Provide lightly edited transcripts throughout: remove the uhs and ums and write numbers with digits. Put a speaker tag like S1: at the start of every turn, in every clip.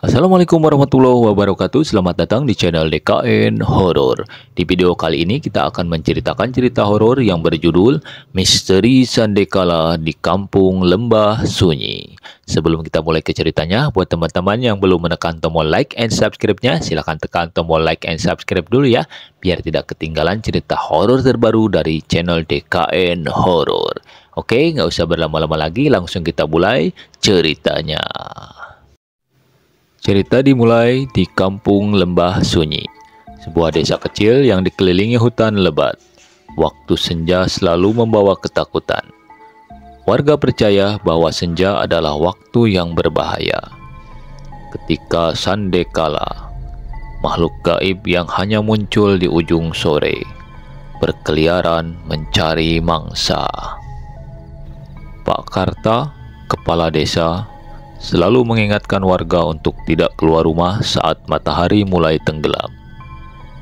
S1: Assalamualaikum warahmatullahi wabarakatuh. Selamat datang di channel DKN Horor. Di video kali ini kita akan menceritakan cerita horor yang berjudul Misteri Sandekala di Kampung Lembah Sunyi. Sebelum kita mulai ke ceritanya, buat teman-teman yang belum menekan tombol like and subscribe-nya, silahkan tekan tombol like and subscribe dulu ya, biar tidak ketinggalan cerita horor terbaru dari channel DKN Horor. Oke, nggak usah berlama-lama lagi, langsung kita mulai ceritanya. Cerita dimulai di Kampung Lembah Sunyi, sebuah desa kecil yang dikelilingi hutan lebat. Waktu senja selalu membawa ketakutan. Warga percaya bahwa senja adalah waktu yang berbahaya. Ketika Sandekala, makhluk gaib yang hanya muncul di ujung sore, berkeliaran mencari mangsa. Pak Karta, kepala desa, selalu mengingatkan warga untuk tidak keluar rumah saat matahari mulai tenggelam.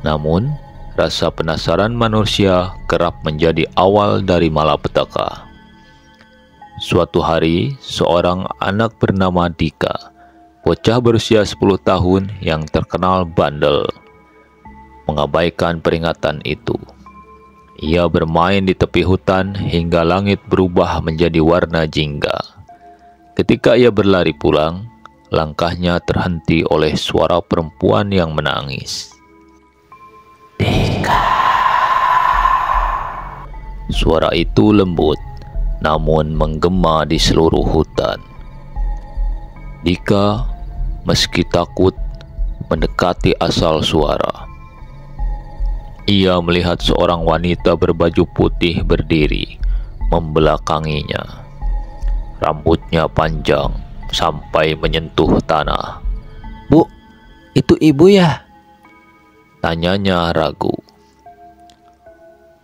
S1: Namun, rasa penasaran manusia kerap menjadi awal dari malapetaka. Suatu hari, seorang anak bernama Dika, bocah berusia 10 tahun yang terkenal bandel, mengabaikan peringatan itu. Ia bermain di tepi hutan hingga langit berubah menjadi warna jingga. Ketika ia berlari pulang, langkahnya terhenti oleh suara perempuan yang menangis. Dika. Suara itu lembut, namun menggema di seluruh hutan. Dika, meski takut, mendekati asal suara. Ia melihat seorang wanita berbaju putih berdiri, membelakanginya. Rambutnya panjang sampai menyentuh tanah. "Bu, itu ibu ya?" tanyanya ragu.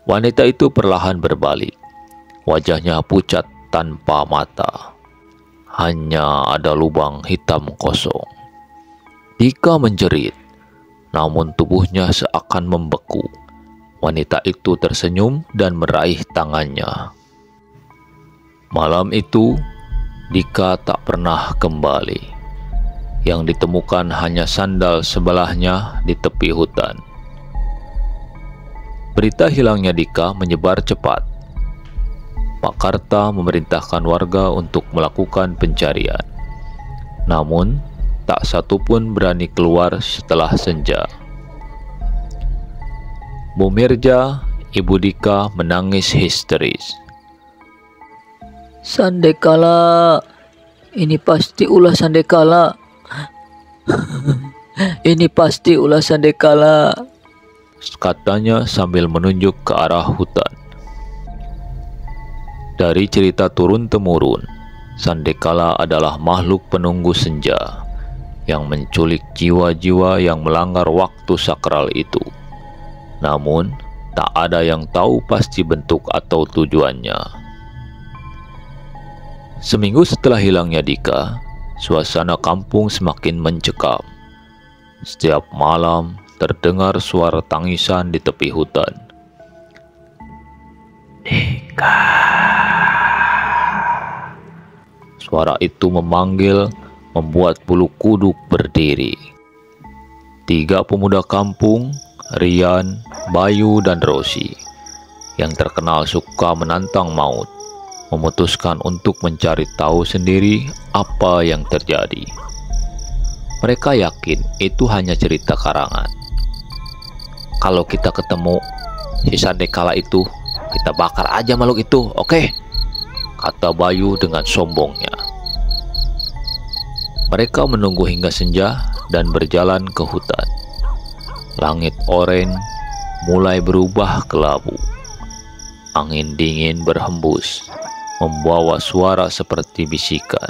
S1: Wanita itu perlahan berbalik. Wajahnya pucat tanpa mata. Hanya ada lubang hitam kosong. Dika menjerit, namun tubuhnya seakan membeku. Wanita itu tersenyum dan meraih tangannya. Malam itu, Dika tak pernah kembali. Yang ditemukan hanya sandal sebelahnya di tepi hutan. Berita hilangnya Dika menyebar cepat. Pak Karta memerintahkan warga untuk melakukan pencarian. Namun, tak satu pun berani keluar setelah senja. Bu Mirja, ibu Dika, menangis histeris.
S2: "Sandekala, ini pasti ulah Sandekala. Ini pasti ulah Sandekala,"
S1: katanya sambil menunjuk ke arah hutan. Dari cerita turun-temurun, Sandekala adalah makhluk penunggu senja yang menculik jiwa-jiwa yang melanggar waktu sakral itu. Namun, tak ada yang tahu pasti bentuk atau tujuannya. Seminggu setelah hilangnya Dika, suasana kampung semakin mencekam. Setiap malam terdengar suara tangisan di tepi hutan. "Dika." Suara itu memanggil, membuat bulu kuduk berdiri. 3 pemuda kampung, Rian, Bayu, dan Rosi, yang terkenal suka menantang maut, memutuskan untuk mencari tahu sendiri apa yang terjadi. Mereka yakin itu hanya cerita karangan. "Kalau kita ketemu si Sandekala itu, kita bakar aja makhluk itu, oke?" kata Bayu dengan sombongnya. Mereka menunggu hingga senja dan berjalan ke hutan. Langit oranye mulai berubah kelabu. Angin dingin berhembus, membawa suara seperti bisikan.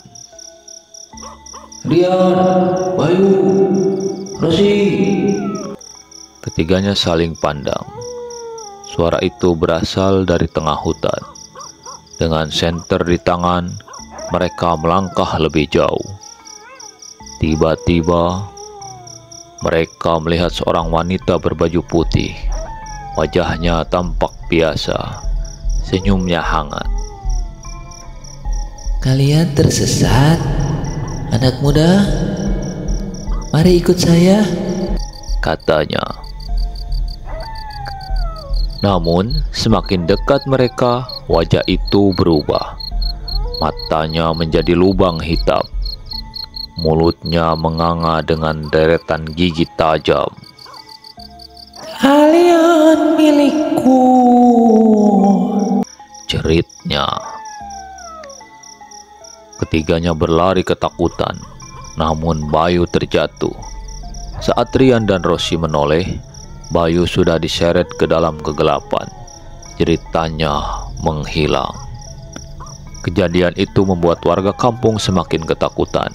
S1: "Rian, Bayu, Rosi." Ketiganya saling pandang. Suara itu berasal dari tengah hutan. Dengan senter di tangan, mereka melangkah lebih jauh. Tiba-tiba, mereka melihat seorang wanita berbaju putih. Wajahnya tampak biasa, senyumnya hangat.
S2: "Kalian tersesat, anak muda?" Mari ikut saya,
S1: katanya. Namun, semakin dekat mereka, wajah itu berubah. Matanya menjadi lubang hitam. Mulutnya menganga dengan deretan gigi tajam.
S2: Kalian milikku,
S1: Jeritnya. Ketiganya berlari ketakutan, namun Bayu terjatuh. Saat Rian dan Rosi menoleh, Bayu sudah diseret ke dalam kegelapan. Jeritanya menghilang. Kejadian itu membuat warga kampung semakin ketakutan.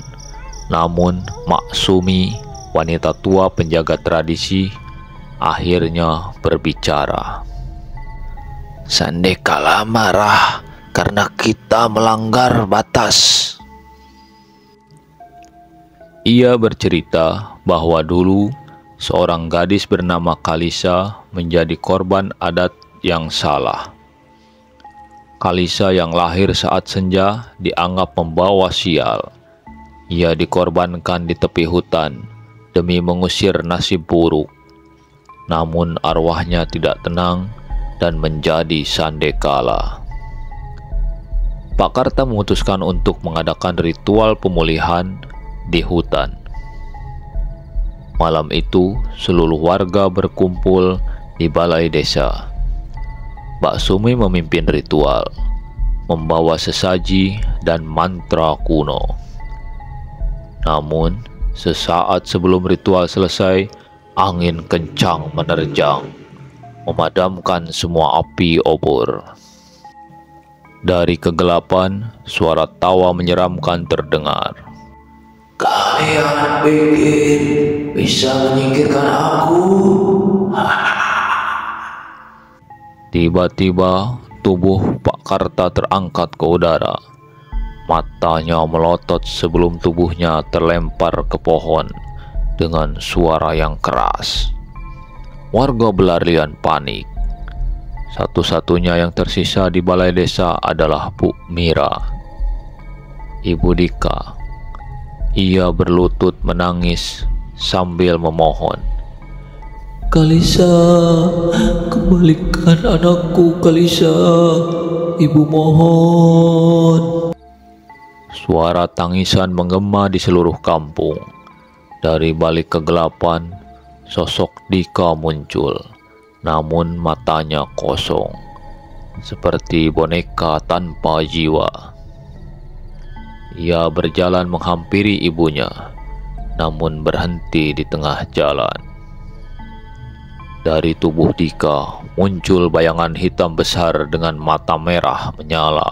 S1: Namun, Mak Sumi, wanita tua penjaga tradisi, akhirnya berbicara.
S3: Sandekala marah karena kita melanggar batas.
S1: Ia bercerita bahwa dulu seorang gadis bernama Kalisa menjadi korban adat yang salah. Kalisa yang lahir saat senja dianggap membawa sial. Ia dikorbankan di tepi hutan demi mengusir nasib buruk. Namun arwahnya tidak tenang dan menjadi Sandekala. Pak Karta memutuskan untuk mengadakan ritual pemulihan di hutan. Malam itu, seluruh warga berkumpul di balai desa. Mbak Sumi memimpin ritual, membawa sesaji dan mantra kuno. Namun, sesaat sebelum ritual selesai, angin kencang menerjang, memadamkan semua api obor. Dari kegelapan, suara tawa menyeramkan terdengar.
S3: Kalian pikir bisa menyingkirkan aku?
S1: Tiba-tiba, tubuh Pak Karta terangkat ke udara. Matanya melotot sebelum tubuhnya terlempar ke pohon dengan suara yang keras. Warga berlarian panik. Satu-satunya yang tersisa di balai desa adalah Bu Mira, Ibu Dika. Ia berlutut menangis sambil memohon.
S2: Kalisa, kembalikan anakku, Kalisa. Ibu mohon.
S1: Suara tangisan menggema di seluruh kampung. Dari balik kegelapan, sosok Dika muncul, namun matanya kosong, seperti boneka tanpa jiwa. Ia berjalan menghampiri ibunya, namun berhenti di tengah jalan. Dari tubuh Dika muncul bayangan hitam besar dengan mata merah menyala.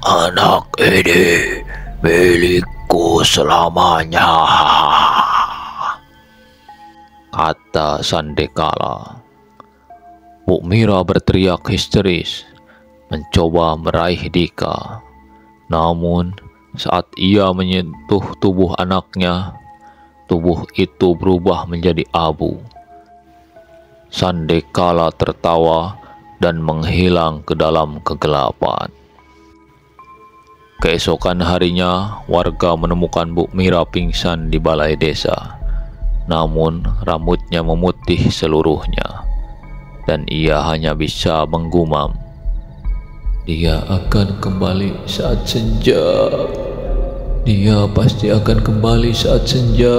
S3: Anak ini milikku selamanya,
S1: kata Sandekala. Bu Mira berteriak histeris, mencoba meraih Dika. Namun, saat ia menyentuh tubuh anaknya, tubuh itu berubah menjadi abu. Sandekala tertawa dan menghilang ke dalam kegelapan. Keesokan harinya, warga menemukan Bu Mira pingsan di balai desa. Namun, rambutnya memutih seluruhnya, dan ia hanya bisa menggumam. Dia akan kembali saat senja. Dia pasti akan kembali saat senja.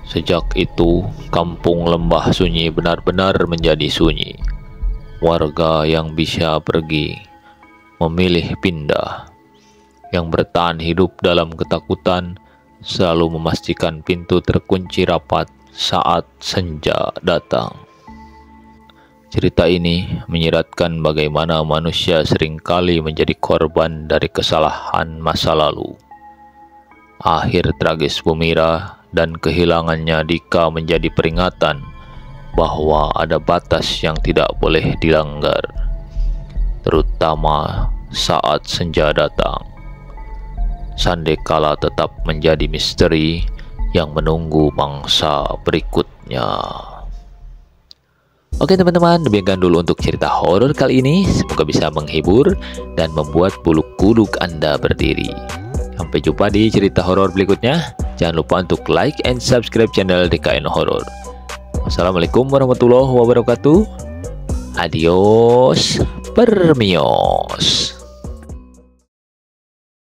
S1: Sejak itu, kampung Lembah Sunyi benar-benar menjadi sunyi. Warga yang bisa pergi memilih pindah. Yang bertahan hidup dalam ketakutan selalu memastikan pintu terkunci rapat saat senja datang. Cerita ini menyiratkan bagaimana manusia seringkali menjadi korban dari kesalahan masa lalu. Akhir tragis Bu Mira dan kehilangannya Dika menjadi peringatan bahwa ada batas yang tidak boleh dilanggar, terutama saat senja datang. Sandekala tetap menjadi misteri yang menunggu mangsa berikutnya. Oke teman-teman, demikian dulu untuk cerita horor kali ini. Semoga bisa menghibur dan membuat bulu kuduk Anda berdiri. Sampai jumpa di cerita horor berikutnya. Jangan lupa untuk like and subscribe channel DKN Horror. Wassalamualaikum warahmatullahi wabarakatuh. Adios, permios.